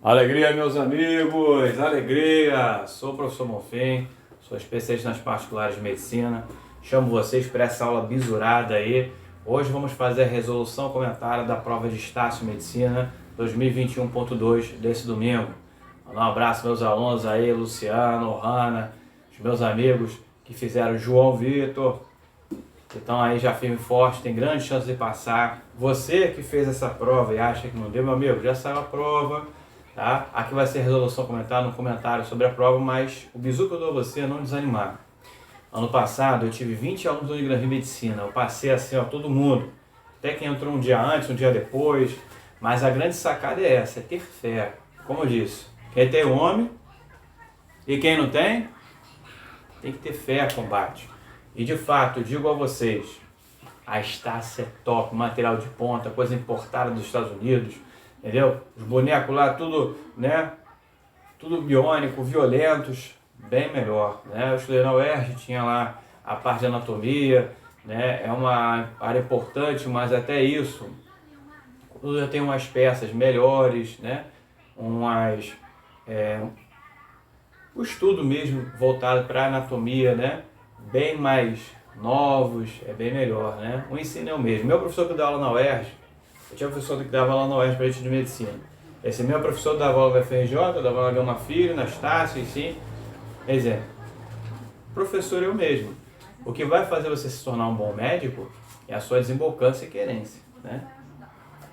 Alegria, meus amigos, alegria! Sou o professor Monfim, sou especialista nas particulares de medicina. Chamo vocês para essa aula bisurada aí. Hoje vamos fazer a resolução comentária da prova de Estácio Medicina 2021.2 desse domingo. Mandar um abraço meus alunos aí, Luciano, Hanna, os meus amigos que fizeram João Vitor, que estão aí já firme e forte, tem grande chance de passar. Você que fez essa prova e acha que não deu, meu amigo, já saiu a prova. Tá? Aqui vai ser resolução comentária, no comentário sobre a prova, mas o bizu que eu dou a você é não desanimar. Ano passado eu tive 20 alunos da Unigran Rio Medicina, eu passei assim, ó, todo mundo, até quem entrou um dia antes, um dia depois, mas a grande sacada é essa, é ter fé. Como eu disse, quem tem homem e quem não tem que ter fé a combate. E de fato, eu digo a vocês, a Estácio é top, material de ponta, coisa importada dos Estados Unidos, entendeu? Os bonecos lá, tudo, né? Tudo biônico, violentos, bem melhor, né? Eu estudei na UERJ, tinha lá a parte de anatomia, né? É uma área importante, mas até isso, eu já tenho umas peças melhores, né? O estudo mesmo voltado para anatomia, né? Bem mais novos, é bem melhor, né? O ensino é o mesmo. Meu professor que dá aula na UERJ, eu tinha um professor que dava aula na UERJ para gente de medicina. Esse meu professor dava aula na FRJ, dava aula na Gama Filho, na Estácio, assim. Exemplo. Professor é o mesmo. O que vai fazer você se tornar um bom médico é a sua desembolcância e querência, né?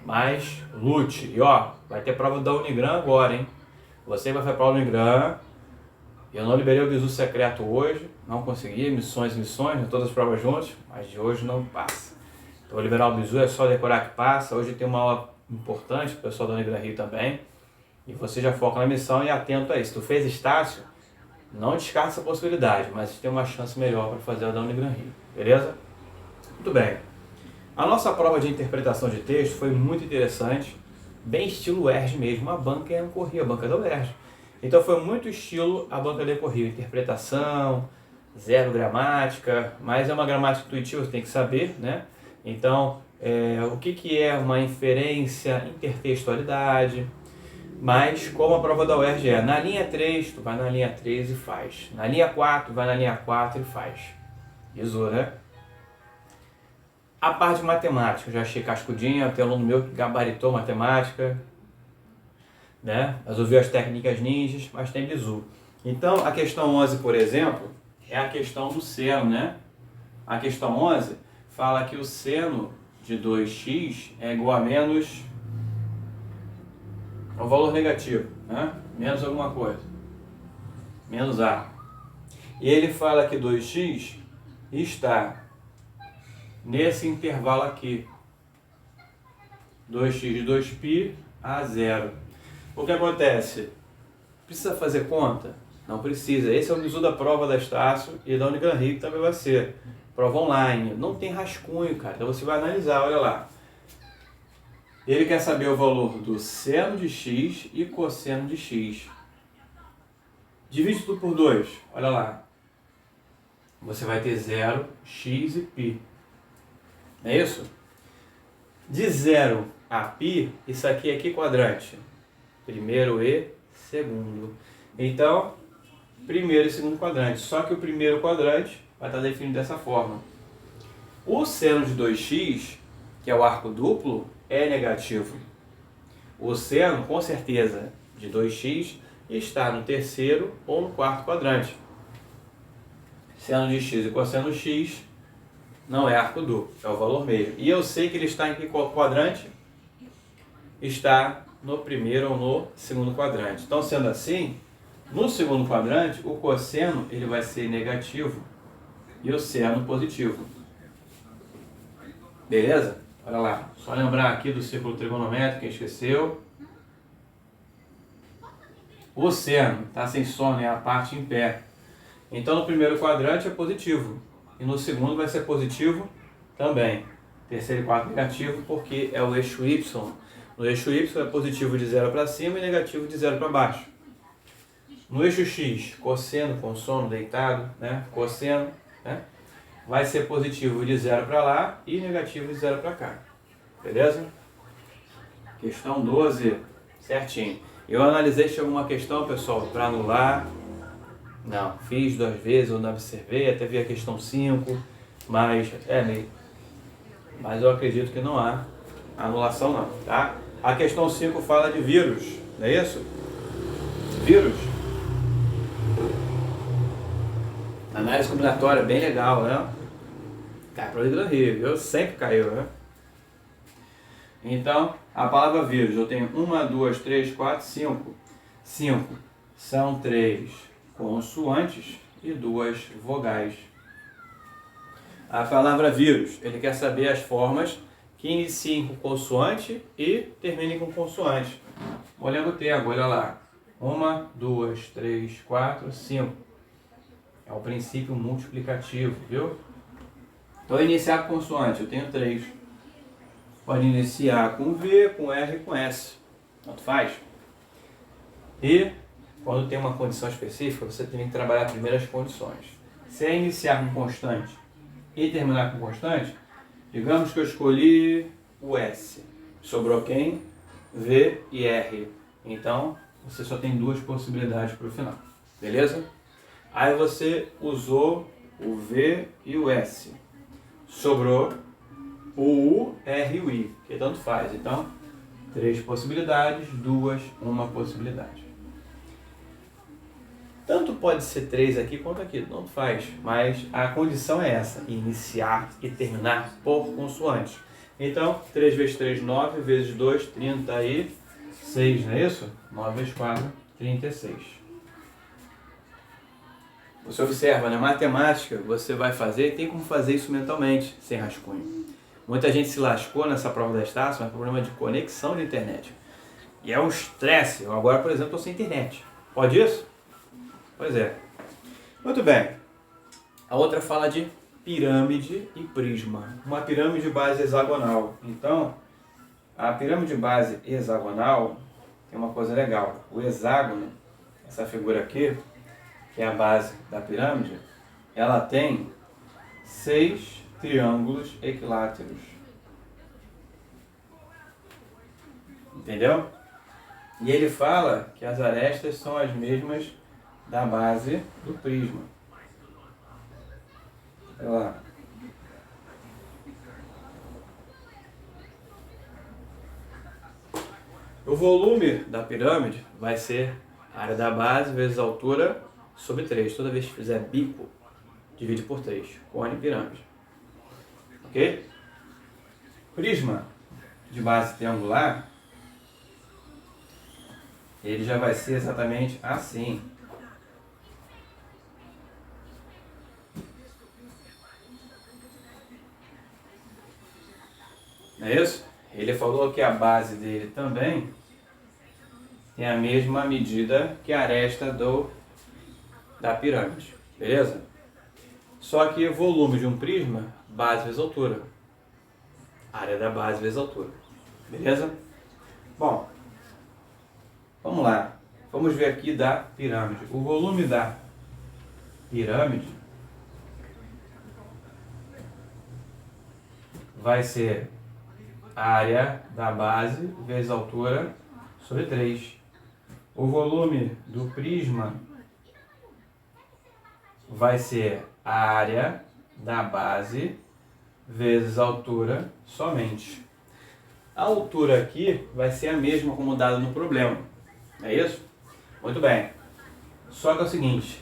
Mas lute. E ó, vai ter prova da Unigran agora, hein? Você vai fazer prova da Unigran. Eu não liberei o bizu secreto hoje, não consegui, missões, todas as provas juntas, mas de hoje não passa. Então vou liberar o bizu, é só decorar que passa. Hoje tem uma aula importante para o pessoal da Unigran Rio também. E você já foca na missão e atento a isso. Se tu fez Estácio, não descarta essa possibilidade, mas tem uma chance melhor para fazer a da Unigran Rio, beleza? Muito bem. A nossa prova de interpretação de texto foi muito interessante, bem estilo UERJ mesmo, a banca é um corria, a banca da UERJ. Então foi muito estilo a banca de corrida, interpretação, zero gramática, mas é uma gramática intuitiva, você tem que saber, né? Então, o que é uma inferência, intertextualidade, mas como a prova da UERJ é, na linha 3, tu vai na linha 3 e faz. Na linha 4, vai na linha 4 e faz. Isso, né? A parte de matemática, eu já achei cascudinha, tem um aluno meu que gabaritou matemática, né? Resolveu as técnicas ninjas, mas tem bizu. Então, a questão 11, por exemplo, é a questão do seno, né? A questão 11 fala que o seno de 2x é igual a menos o valor negativo, né? Menos alguma coisa. Menos A. E ele fala que 2x está nesse intervalo aqui. 2x de 2π a 0. O que acontece? Precisa fazer conta? Não precisa. Esse é o bizu da prova da Estácio e da Unigran Rio, que também vai ser. Prova online. Não tem rascunho, cara. Então você vai analisar, olha lá. Ele quer saber o valor do seno de x e cosseno de x. Divide tudo por 2. Olha lá. Você vai ter 0, x e π. Não é isso? De 0 a π, isso aqui é que quadrante? Primeiro e segundo. Então, primeiro e segundo quadrante. Só que o primeiro quadrante vai estar definido dessa forma. O seno de 2x, que é o arco duplo, é negativo. O seno, com certeza, de 2x está no terceiro ou no quarto quadrante. Seno de x e cosseno x não é arco duplo, é o valor mesmo. E eu sei que ele está em que quadrante? Está no primeiro ou no segundo quadrante. Então, sendo assim, no segundo quadrante, o cosseno ele vai ser negativo e o seno positivo. Beleza? Olha lá, só lembrar aqui do círculo trigonométrico, quem esqueceu. O seno está sem sono, é a parte em pé. Então, no primeiro quadrante é positivo. E no segundo vai ser positivo também. Terceiro e quarto negativo, porque é o eixo Y. No eixo Y é positivo de 0 para cima e negativo de 0 para baixo. No eixo X, cosseno com sono deitado, né? Cosseno, né? Vai ser positivo de 0 para lá e negativo de 0 para cá. Beleza? Questão 12, certinho. Eu analisei se tinha alguma questão, pessoal, para anular. Não, fiz 2 vezes, eu não observei, até vi a questão 5, mas mas eu acredito que não há anulação não, tá? A questão 5 fala de vírus, não é isso? Vírus. Análise combinatória, bem legal, né? Cai para o Hidro Rio, viu? Sempre caiu, né? Então, a palavra vírus, eu tenho 1, 2, 3, 4, 5. 5 são 3 consoantes e 2 vogais. A palavra vírus, ele quer saber as formas que iniciem com consoante e terminem com consoante. Olhando o termo, olha lá. 1, 2, 3, 4, 5. É o princípio multiplicativo, viu? Então, iniciar com consoante, eu tenho 3. Pode iniciar com V, com R e com S. Tanto faz. E, quando tem uma condição específica, você tem que trabalhar primeiro as condições. Se é iniciar com constante e terminar com constante, digamos que eu escolhi o S. Sobrou quem? V e R. Então, você só tem 2 possibilidades para o final. Beleza? Aí você usou o V e o S. Sobrou o U, R e o I, que tanto faz. Então, 3 possibilidades, 2, 1 possibilidade. Tanto pode ser 3 aqui quanto aqui, tanto faz. Mas a condição é essa, iniciar e terminar por consoante. Então, 3 vezes 3, 9, vezes 2, 36, não é isso? 9 vezes 4, 36. Você observa, na matemática, você vai fazer e tem como fazer isso mentalmente, sem rascunho. Muita gente se lascou nessa prova da Estácio, mas é problema de conexão de internet. E é um estresse. Eu agora, por exemplo, estou sem internet. Pode isso? Pois é. Muito bem. A outra fala de pirâmide e prisma. Uma pirâmide de base hexagonal. Então, a pirâmide de base hexagonal tem uma coisa legal. O hexágono, essa figura aqui, que é a base da pirâmide, ela tem 6 triângulos equiláteros. Entendeu? E ele fala que as arestas são as mesmas da base do prisma. Olha lá. O volume da pirâmide vai ser a área da base vezes a altura sobre 3. Toda vez que fizer bico, divide por 3. Cone pirâmide. Ok? Prisma de base triangular, ele já vai ser exatamente assim. Não é isso? Ele falou que a base dele também tem a mesma medida que a aresta da pirâmide. Beleza? Só que o volume de um prisma, base vezes altura. Área da base vezes altura. Beleza? Bom, vamos lá. Vamos ver aqui da pirâmide. O volume da pirâmide vai ser a área da base vezes a altura sobre 3. O volume do prisma vai ser a área da base vezes a altura somente. A altura aqui vai ser a mesma como dada no problema. É isso? Muito bem. Só que é o seguinte,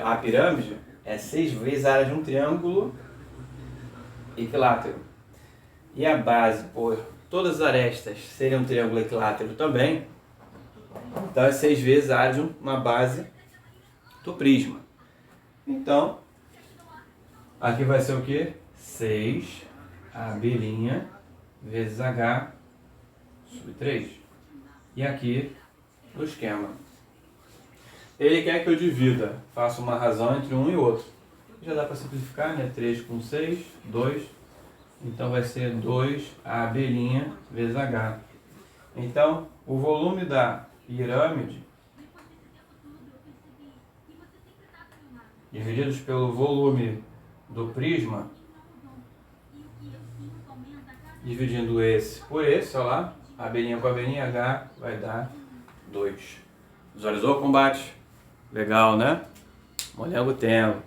a pirâmide é 6 vezes a área de um triângulo equilátero. E a base, por todas as arestas serem um triângulo equilátero também, então é 6 vezes a área de uma base do prisma. Então, aqui vai ser o quê? 6 AB' vezes H sobre 3. E aqui o esquema. Ele quer que eu divida, faça uma razão entre um e outro. Já dá para simplificar, né? 3 com 6, 2. Então vai ser 2AB' vezes H. Então, o volume da pirâmide divididos pelo volume do prisma, dividindo esse por esse, olha lá, abelhinha com abelhinha, H vai dar 2. Visualizou o combate? Legal, né? Molengo tendo.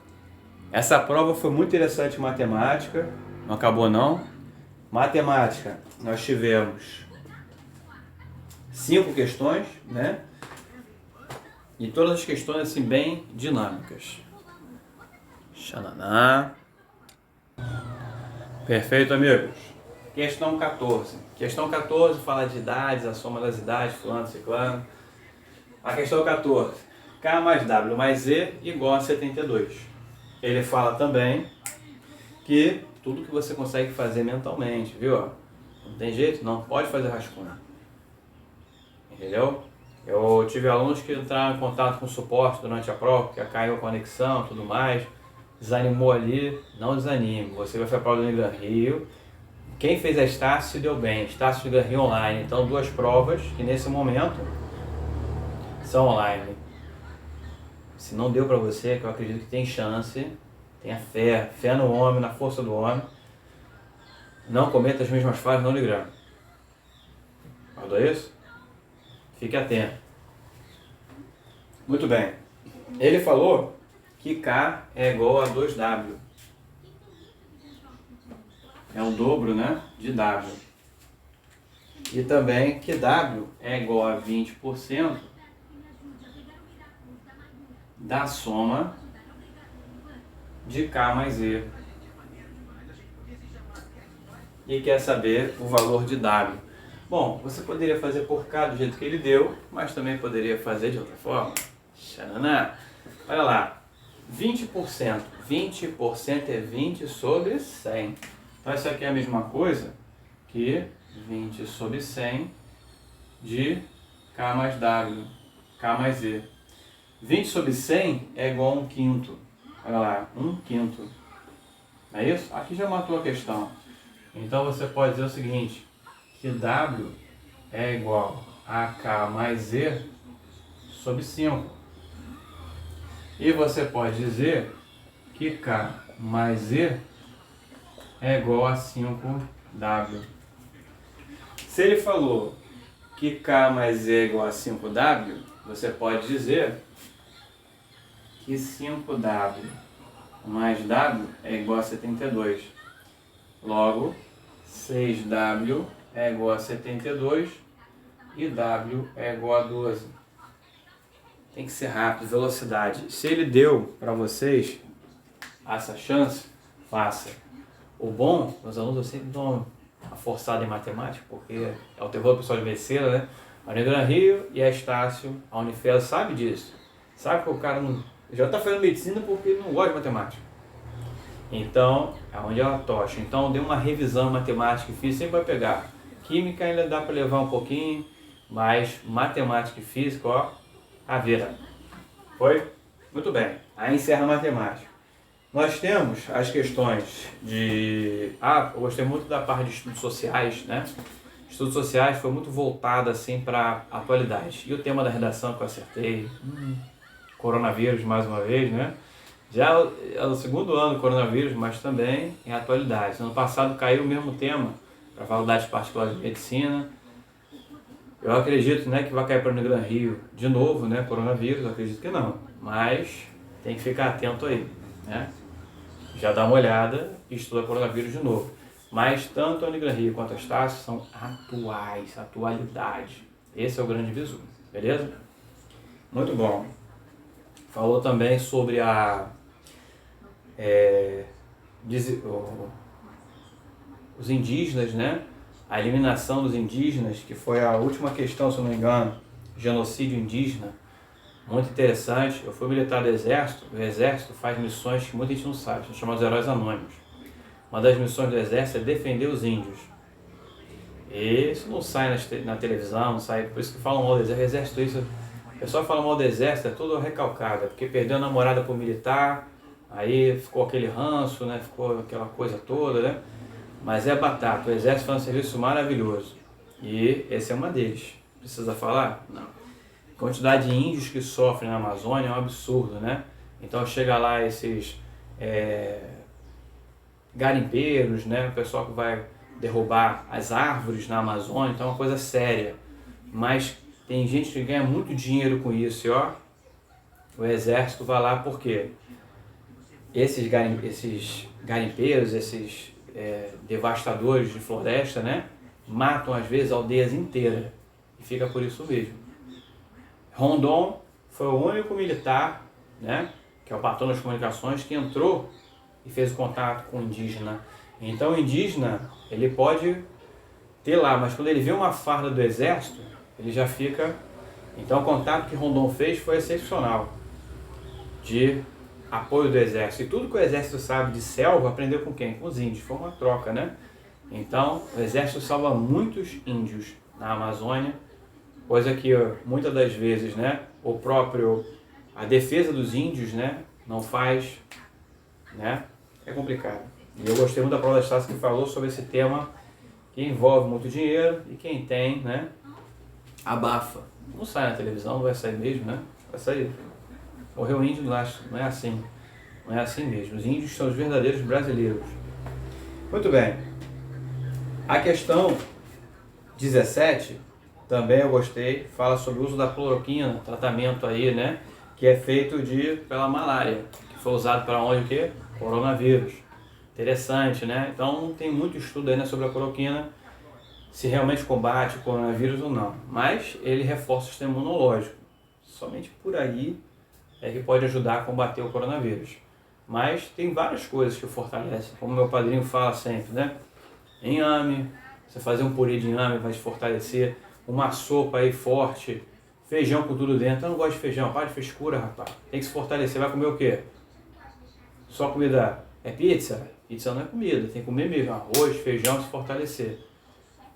Essa prova foi muito interessante em matemática. Não acabou não. Matemática, nós tivemos 5 questões, né? E todas as questões assim bem dinâmicas. Xananá. Perfeito, amigos. Questão 14. Questão 14 fala de idades, a soma das idades, fulano, ciclano. A questão 14. K mais W mais Z igual a 72. Ele fala também que tudo que você consegue fazer mentalmente, viu? Não tem jeito, não pode fazer rascunho. Entendeu? Eu tive alunos que entraram em contato com o suporte durante a prova, porque caiu a conexão e tudo mais, desanimou ali. Não desanime, você vai fazer a prova do Unigran Rio. Quem fez a Estácio se deu bem, Estácio Unigran Rio online. Então 2 provas que nesse momento são online. Se não deu para você, que eu acredito que tem chance, tenha fé, fé no homem, na força do homem. Não cometa as mesmas falhas no Unigran. Guardou isso? Fique atento. Muito bem. Ele falou que K é igual a 2W. É o dobro, né, de W. E também que W é igual a 20% da soma de K mais Z. E quer saber o valor de W. Bom, você poderia fazer por K do jeito que ele deu, mas também poderia fazer de outra forma. Xananá. Olha lá. 20%. 20% é 20 sobre 100. Então isso aqui é a mesma coisa que 20 sobre 100 de K mais W. K mais Z. 20 sobre 100 é igual a 1/5. Olha lá, 1/5. Não é isso? Aqui já matou a questão. Então você pode dizer o seguinte, que W é igual a K mais Z sobre 5. E você pode dizer que K mais Z é igual a 5W. Se ele falou que K mais Z é igual a 5W, você pode dizer que 5W mais W é igual a 72. Logo, 6W é igual a 72 e W é igual a 12. Tem que ser rápido, velocidade. Se ele deu para vocês essa chance, faça. O bom, meus alunos, eu sempre dou uma forçada em matemática, porque é o terror do pessoal de medicina, né? A Unigran Rio e a Estácio, a Unifes sabe disso. Sabe que o cara não, já está fazendo medicina porque não gosta de matemática. Então, é onde ela tocha. Então, dê uma revisão em matemática e física, sempre vai pegar. Química ainda dá para levar um pouquinho, mas matemática e física, ó, a vera. Foi? Muito bem. Aí encerra a matemática. Nós temos as questões de... eu gostei muito da parte de estudos sociais, né? Estudos sociais foi muito voltado assim para a atualidade. E o tema da redação que eu acertei, coronavírus mais uma vez, né? Já é o segundo ano do coronavírus, mas também em atualidade. Ano passado caiu o mesmo tema para a Faculdade Particular de Medicina. Eu acredito, né, que vai cair para o Unigran Rio de novo, né, coronavírus, eu acredito que não. Mas tem que ficar atento aí, né? Já dá uma olhada e estuda coronavírus de novo. Mas tanto a Unigran Rio quanto a Estácio são atuais, atualidade. Esse é o grande visu, beleza? Muito bom. Falou também sobre os indígenas, né? A eliminação dos indígenas, que foi a última questão, se não me engano, genocídio indígena. Muito interessante. Eu fui militar do Exército. O Exército faz missões que muita gente não sabe, são chamados heróis anônimos. Uma das missões do Exército é defender os índios. E isso não sai na televisão, não sai, por isso que falam mal do Exército. Isso, o pessoal fala mal do Exército, é tudo recalcado, porque perdeu a namorada pro militar, aí ficou aquele ranço, né? Ficou aquela coisa toda, né? Mas é batata, o Exército faz um serviço maravilhoso. E esse é uma deles. Precisa falar? Não. A quantidade de índios que sofrem na Amazônia é um absurdo, né? Então chega lá esses garimpeiros, né? O pessoal que vai derrubar as árvores na Amazônia, então é uma coisa séria. Mas tem gente que ganha muito dinheiro com isso, e ó, o exército vai lá porque esses garimpeiros, esses devastadores de floresta, né, matam às vezes aldeias inteiras, e fica por isso mesmo. Rondon foi o único militar, né, que é o patrão das comunicações, que entrou e fez contato com o indígena. Então o indígena, ele pode ter lá, mas quando ele vê uma farda do exército, ele já fica... Então o contato que Rondon fez foi excepcional, de apoio do exército. E tudo que o exército sabe de selva, aprendeu com quem? Com os índios, foi uma troca, né? Então o exército salva muitos índios na Amazônia, coisa que muitas das vezes, né, a defesa dos índios, né, não faz, né? É complicado. E eu gostei muito da prova da Estácio que falou sobre esse tema que envolve muito dinheiro e quem tem, né, abafa. Não sai na televisão, não vai sair mesmo, né? Vai sair. Morreu índio, não é assim. Não é assim mesmo. Os índios são os verdadeiros brasileiros. Muito bem. A questão 17, também eu gostei, fala sobre o uso da cloroquina, tratamento aí, né, que é feito pela malária, que foi usado para onde o quê? Coronavírus. Interessante, né? Então tem muito estudo aí, né, sobre a cloroquina, se realmente combate o coronavírus ou não. Mas ele reforça o sistema imunológico. Somente por aí é que pode ajudar a combater o coronavírus. Mas tem várias coisas que o fortalecem, como meu padrinho fala sempre, né? Inhame, você fazer um purê de inhame vai te fortalecer, uma sopa aí forte, feijão com tudo dentro. Eu não gosto de feijão, para de frescura, rapaz. Tem que se fortalecer, vai comer o quê? Só comida é pizza? Pizza não é comida, tem que comer mesmo arroz, feijão, se fortalecer.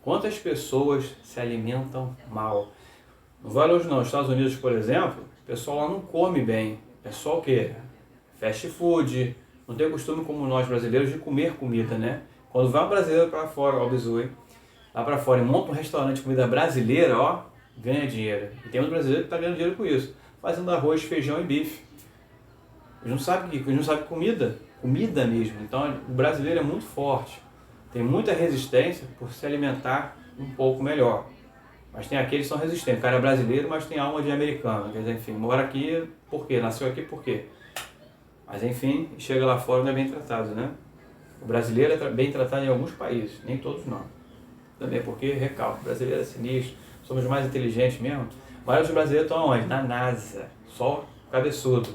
Quantas pessoas se alimentam mal? Não vale hoje não, nos Estados Unidos, por exemplo, o pessoal lá não come bem. É só o quê? Fast food, não tem costume como nós brasileiros de comer comida, né? Quando vai um brasileiro para fora, ó, Bizui, lá para fora e monta um restaurante de comida brasileira, ó, ganha dinheiro. E tem um brasileiro que está ganhando dinheiro com isso, fazendo arroz, feijão e bife. Eles não sabem comida mesmo. Então o brasileiro é muito forte, tem muita resistência por se alimentar um pouco melhor. Mas tem aqueles que são resistentes. O cara é brasileiro, mas tem alma de americano. Quer dizer, enfim, mora aqui por quê? Nasceu aqui por quê? Mas enfim, chega lá fora e não é bem tratado, né? O brasileiro é bem tratado em alguns países, nem todos não. Também porque, recalco, o brasileiro é sinistro, somos mais inteligentes mesmo. Mas os brasileiros estão onde? Na NASA, só cabeçudo.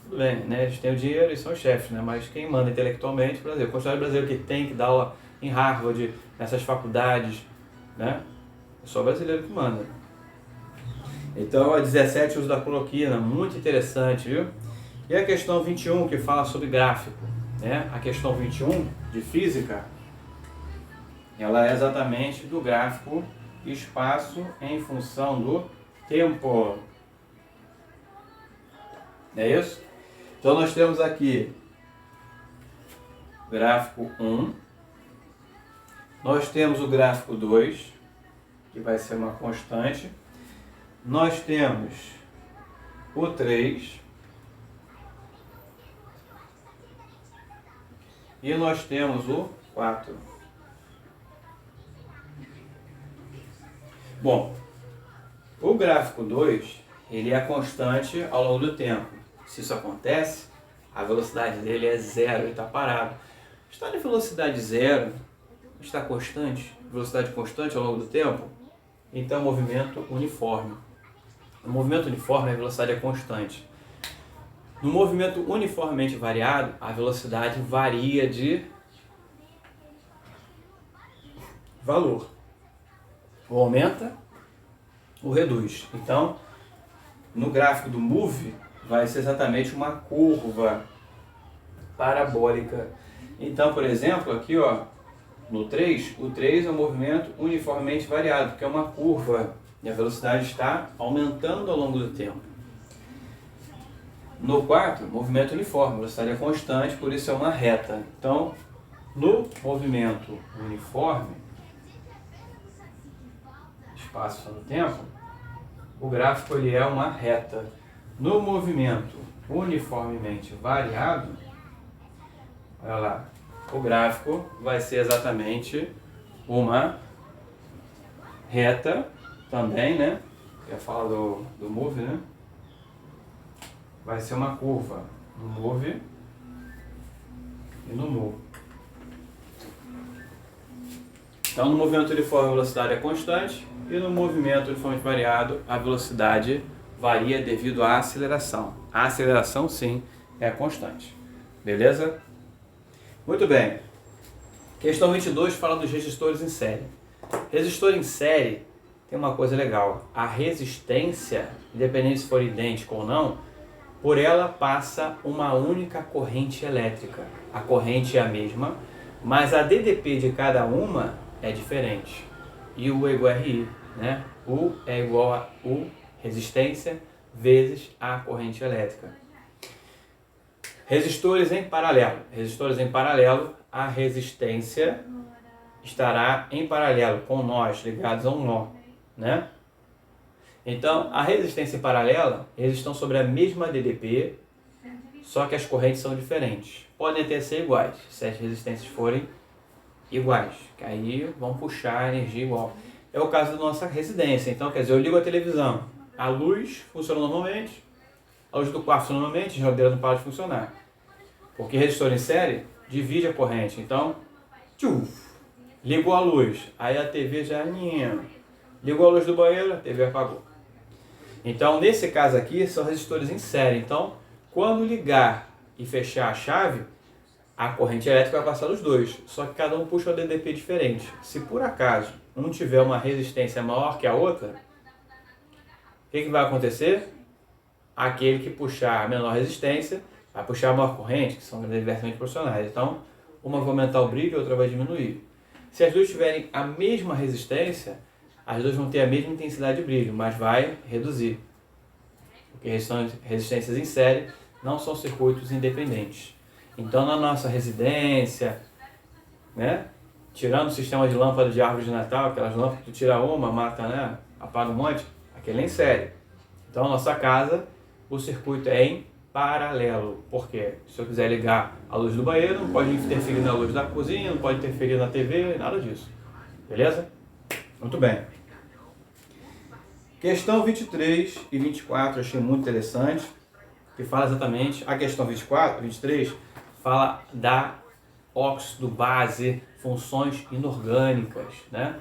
Tudo bem, né? Eles têm o dinheiro e são chefes, né? Mas quem manda intelectualmente é o Brasil. O quantidade brasileiro que tem que dar aula em Harvard, nessas faculdades, né? É só brasileiro que manda. Então, a 17, uso da cloroquina, muito interessante, viu? E a questão 21, que fala sobre gráfico, né? A questão 21 de física, ela é exatamente do gráfico espaço em função do tempo. Não é isso? Então nós temos aqui gráfico 1, nós temos o gráfico 2, que vai ser uma constante, nós temos o 3 e nós temos o 4. Bom, o gráfico 2, ele é constante ao longo do tempo. Se isso acontece, a velocidade dele é zero, ele está parado. Está em velocidade zero, está constante, velocidade constante ao longo do tempo, então movimento uniforme. No movimento uniforme, a velocidade é constante. No movimento uniformemente variado, a velocidade varia de valor. Ou aumenta ou reduz. Então, no gráfico do MOVE, vai ser exatamente uma curva parabólica. Então, por exemplo, aqui ó, no 3, o 3 é um movimento uniformemente variado, que é uma curva, e a velocidade está aumentando ao longo do tempo. No 4, movimento uniforme, a velocidade é constante, por isso é uma reta. Então, no movimento uniforme, espaço no tempo, o gráfico ele é uma reta. No movimento uniformemente variado, olha lá, o gráfico vai ser exatamente uma reta também, né? ia falar do move, né? Vai ser uma curva no move e no move. Então, no movimento uniforme a velocidade é constante e no movimento uniforme variado a velocidade varia devido à aceleração. A aceleração, sim, é constante. Beleza? Muito bem. Questão 22 fala dos resistores em série. Resistor em série tem uma coisa legal. A resistência, independente se for idêntica ou não, por ela passa uma única corrente elétrica. A corrente é a mesma, mas a DDP de cada uma é diferente. E U é igual a RI, né? U é igual a U, resistência, vezes a corrente elétrica. Resistores em paralelo. Resistores em paralelo, a resistência estará em paralelo com nós ligados a um nó, né? Então, a resistência em paralela, eles estão sobre a mesma DDP, só que as correntes são diferentes. Podem até ser iguais, se as resistências forem iguais, que aí vão puxar a energia igual. É o caso da nossa residência. Então, quer dizer, eu ligo a televisão, a luz funciona normalmente, a luz do quarto funciona normalmente, a geladeira não para de funcionar. Porque resistor em série divide a corrente. Então, ligou a luz, aí a TV já ligou a luz do banheiro, a TV apagou. Então, nesse caso aqui, são resistores em série. Então, quando ligar e fechar a chave, a corrente elétrica vai passar dos dois. Só que cada um puxa um DDP diferente. Se por acaso um tiver uma resistência maior que a outra, o que vai acontecer? Aquele que puxar a menor resistência vai puxar a maior corrente, que são inversamente proporcionais. Então, uma vai aumentar o brilho e a outra vai diminuir. Se as duas tiverem a mesma resistência, as duas vão ter a mesma intensidade de brilho, mas vai reduzir. Porque resistências em série não são circuitos independentes. Então, na nossa residência, né, tirando o sistema de lâmpada de árvore de Natal, aquelas lâmpadas que tu tira uma, mata, né, apaga um monte, aquele é em série. Então, na nossa casa, o circuito é em paralelo. Por quê? Se eu quiser ligar a luz do banheiro, não pode interferir na luz da cozinha, não pode interferir na TV, nada disso. Beleza? Muito bem. Questão 23 e 24 eu achei muito interessante, que fala exatamente, a questão 23 fala da óxido base, funções inorgânicas, né?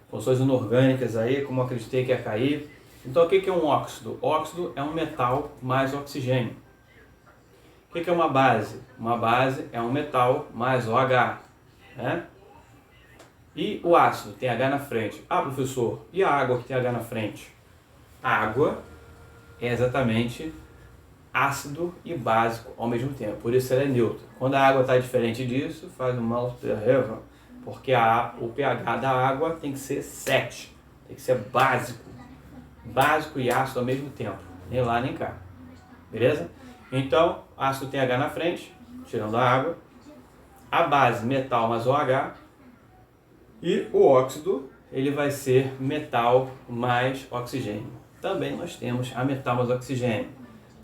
Funções inorgânicas aí, como eu acreditei que ia cair. Então, o que é um óxido? Óxido é um metal mais oxigênio. O que é uma base? Uma base é um metal mais OH, né? E o ácido tem H na frente. Ah, professor, e a água que tem H na frente? A água é exatamente ácido e básico ao mesmo tempo, por isso ela é neutra. Quando a água está diferente disso, faz um mal terrível, porque o pH da água tem que ser 7, tem que ser básico. Básico e ácido ao mesmo tempo, nem lá nem cá. Beleza? Então, ácido tem H na frente, tirando a água. A base, metal mais OH. E o óxido, ele vai ser metal mais oxigênio. Também nós temos a metal mais oxigênio,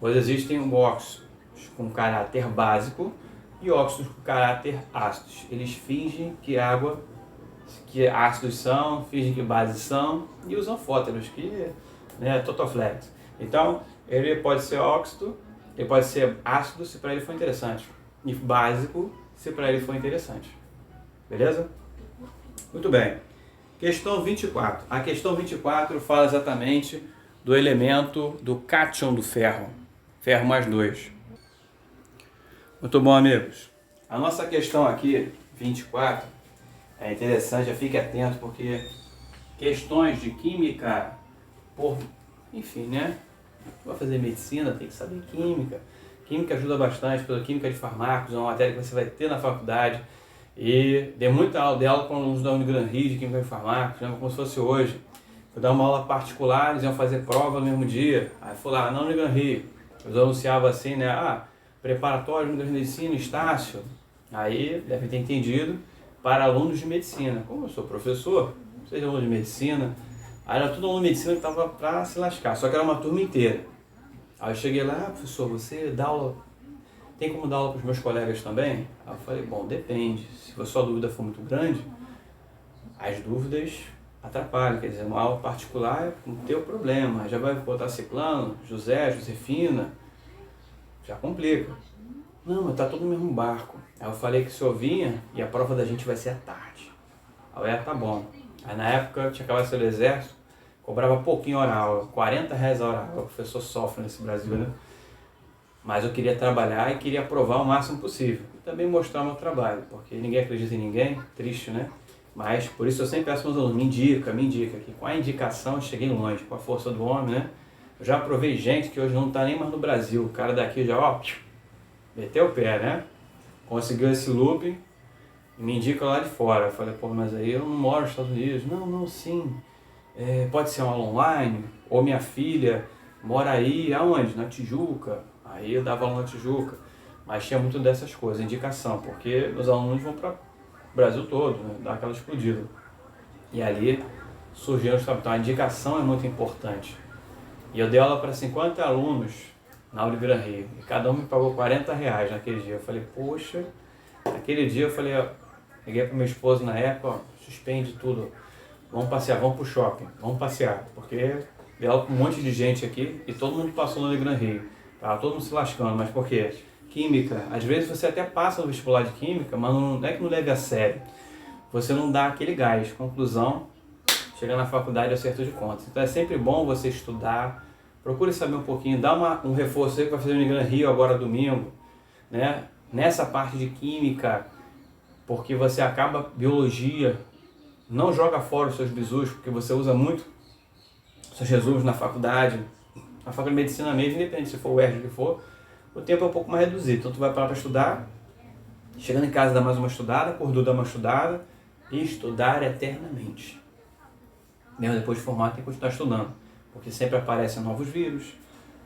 pois existem óxidos com caráter básico e óxidos com caráter ácidos. Eles fingem que ácidos são, fingem que bases são e usam fóteros, que né, totoflex. Então, ele pode ser óxido, ele pode ser ácido se para ele for interessante, e básico se para ele for interessante. Beleza? Muito bem. Questão 24. A questão 24 fala exatamente do elemento do cátion do ferro. Ferro mais 2. Muito bom, amigos. A nossa questão aqui, 24, é interessante, já fique atento, porque questões de química, enfim, né? Vai fazer medicina, tem que saber química. Química ajuda bastante, pela química de fármacos, é uma matéria que você vai ter na faculdade. E dei muita aula dela com alunos da Unigran Rio de Química de Fármacos, né, como se fosse hoje. Fui dar uma aula particular, eles iam fazer prova no mesmo dia. Aí fui lá, na Unigran Rio. Eles anunciavam assim, né? Preparatório, Unigran de Medicina, Estácio. Aí, devem ter entendido, para alunos de medicina. Como eu sou professor, seja aluno de medicina. Aí era tudo aluno de medicina que estava para se lascar, só que era uma turma inteira. Aí eu cheguei lá, professor, você dá aula, tem como dar aula para os meus colegas também? Aí eu falei, bom, depende. Se a sua dúvida for muito grande, as dúvidas atrapalha, quer dizer, uma aula particular é o teu problema, já vai botar ciclano, José, Josefina, já complica. Não, mas tá todo no mesmo barco. Aí eu falei que o senhor vinha e a prova da gente vai ser à tarde. Aí tá bom. Aí na época eu tinha acabado de ser do exército, cobrava pouquinho hora aula, R$ 40 a hora aula, o professor sofre nesse Brasil, né? Mas eu queria trabalhar e queria provar o máximo possível. E também mostrar o meu trabalho, porque ninguém acredita em ninguém, triste, né? Mas por isso eu sempre peço aos meus alunos, me indica, que com a indicação eu cheguei longe, com a força do homem, né? Eu já provei gente que hoje não está nem mais no Brasil, o cara daqui já, ó, meteu o pé, né? Conseguiu esse loop e me indica lá de fora. Eu falei, pô, mas aí eu não moro nos Estados Unidos. Não, sim. Pode ser uma aula online, ou minha filha mora aí, aonde? Na Tijuca. Aí eu dava aula na Tijuca. Mas tinha muito dessas coisas, indicação, porque meus alunos vão para o Brasil todo, né? Dá aquela explodida. E ali surgiu então a indicação é muito importante. E eu dei aula para 50 alunos na Oliveira Rio. E cada um me pagou R$ 40 naquele dia. Eu falei, poxa, naquele dia eu falei, ó, liguei para meu esposo na época, ó, suspende tudo. Vamos passear, vamos pro shopping, vamos passear. Porque dei aula com um monte de gente aqui e todo mundo passou no Oliveira Rio. Tava todo mundo se lascando, mas por quê? Química, às vezes você até passa no vestibular de química, mas não é que não leve a sério. Você não dá aquele gás. Conclusão, chega na faculdade e acerto de contas. Então é sempre bom você estudar, procure saber um pouquinho, dá um reforço aí que vai fazer no Gran Rio agora domingo, né? Nessa parte de química, porque você acaba biologia, não joga fora os seus bisus, porque você usa muito seus resumos na faculdade de medicina mesmo, independente se for o ERG que for, o tempo é um pouco mais reduzido. Então tu vai para estudar, chegando em casa dá mais uma estudada, acordou dá uma estudada, e estudar eternamente. Mesmo depois de formar tem que continuar estudando, porque sempre aparecem novos vírus,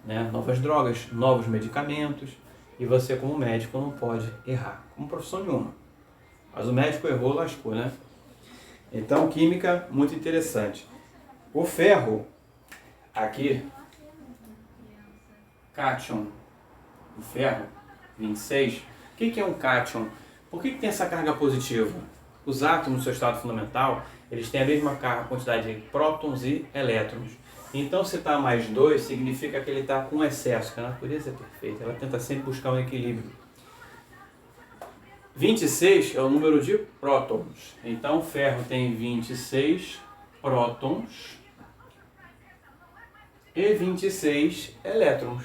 né, novas drogas, novos medicamentos, e você como médico não pode errar, como profissão nenhuma. Mas o médico errou, lascou, né? Então química, muito interessante. O ferro, aqui, cátion, o ferro, 26. O que é um cátion? Por que tem essa carga positiva? Os átomos no seu estado fundamental, eles têm a mesma quantidade de prótons e elétrons. Então se está mais 2, significa que ele está com excesso, que a natureza é perfeita, ela tenta sempre buscar um equilíbrio. 26 é o número de prótons. Então o ferro tem 26 prótons e 26 elétrons.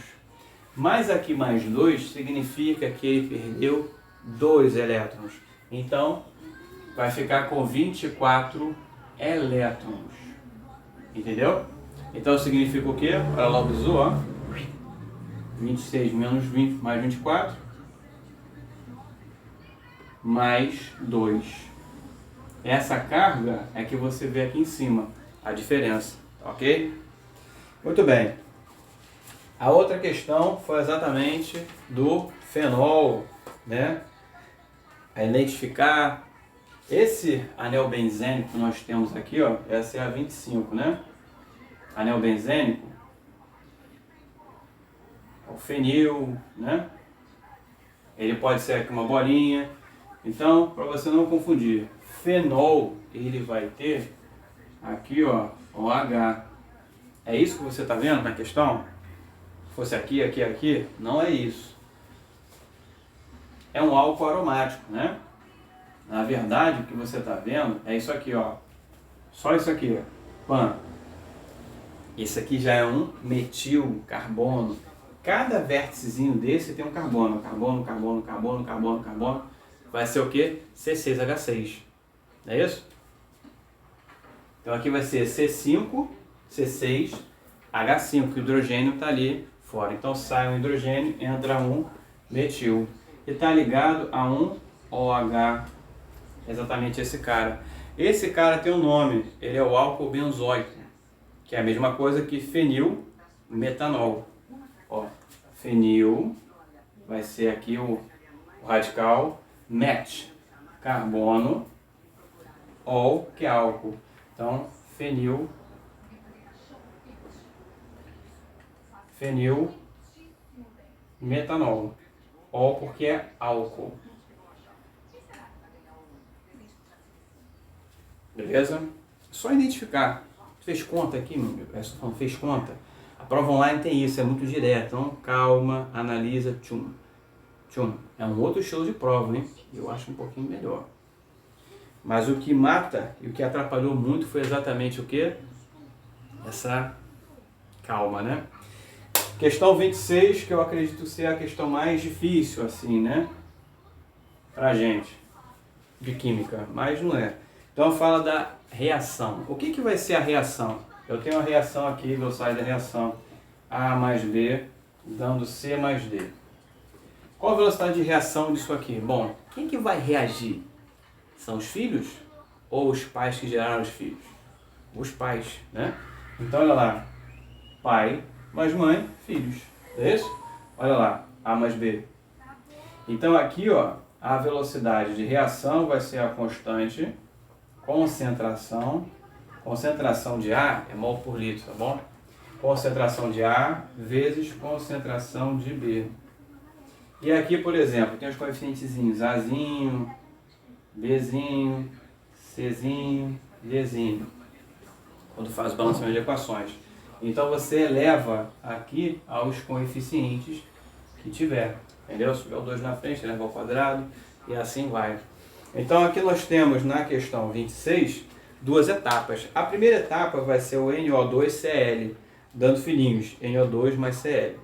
Mas aqui mais 2 significa que ele perdeu 2 elétrons. Então vai ficar com 24 elétrons. Entendeu? Então significa o quê? Olha lá o bizu, ó. 26 menos 20 mais 24 mais 2. Essa carga é que você vê aqui em cima, a diferença, ok? Muito bem. A outra questão foi exatamente do fenol, né? A identificar esse anel benzênico que nós temos aqui, ó, essa é a 25, né? Anel benzênico, o fenil, né? Ele pode ser aqui uma bolinha. Então, para você não confundir, fenol, ele vai ter aqui, ó, OH. É isso que você está vendo na questão? Se fosse aqui, aqui, aqui, não é isso. É um álcool aromático, né? Na verdade, o que você está vendo é isso aqui, ó. Só isso aqui, ó. Pan. Esse aqui já é um metil carbono. Cada vérticezinho desse tem um carbono. Carbono, carbono, carbono, carbono, carbono. Vai ser o quê? C6H6. Não é isso? Então aqui vai ser C5, C6, H5, que o hidrogênio está ali fora. Então sai um hidrogênio, entra um metil. E está ligado a um OH. Exatamente esse cara. Esse cara tem um nome, ele é o álcool benzoico, que é a mesma coisa que fenil metanol. Ó, fenil vai ser aqui o radical met, carbono, ol, que é álcool. Então, fenil metanol. Ol porque é álcool. Beleza? Só identificar. Fez conta aqui, meu amigo? Essa falando, fez conta. A prova online tem isso, é muito direto. Então, calma, analisa, tchum. Tchum. É um outro estilo de prova, hein? Eu acho um pouquinho melhor. Mas o que mata e o que atrapalhou muito foi exatamente o quê? Essa calma, né? Questão 26, que eu acredito ser a questão mais difícil, assim, né? Pra gente, de química, mas não é. Então fala da reação. O que vai ser a reação? Eu tenho a reação aqui, eu saio da reação A mais B, dando C mais D. Qual a velocidade de reação disso aqui? Bom, quem que vai reagir? São os filhos ou os pais que geraram os filhos? Os pais, né? Então olha lá, pai mais mãe, filhos. É isso? Olha lá, A mais B. Então aqui, ó, a velocidade de reação vai ser a constante concentração. Concentração de A é mol por litro, tá bom? Concentração de A vezes concentração de B. E aqui, por exemplo, tem os coeficientezinhos Azinho, Bzinho, Czinho, Dzinho. Quando faz o balanceamento de equações. Então você eleva aqui aos coeficientes que tiver. Entendeu? Se tiver o 2 na frente, eleva ao quadrado e assim vai. Então aqui nós temos na questão 26 duas etapas. A primeira etapa vai ser o NO2Cl, dando filhinhos, NO2 mais Cl.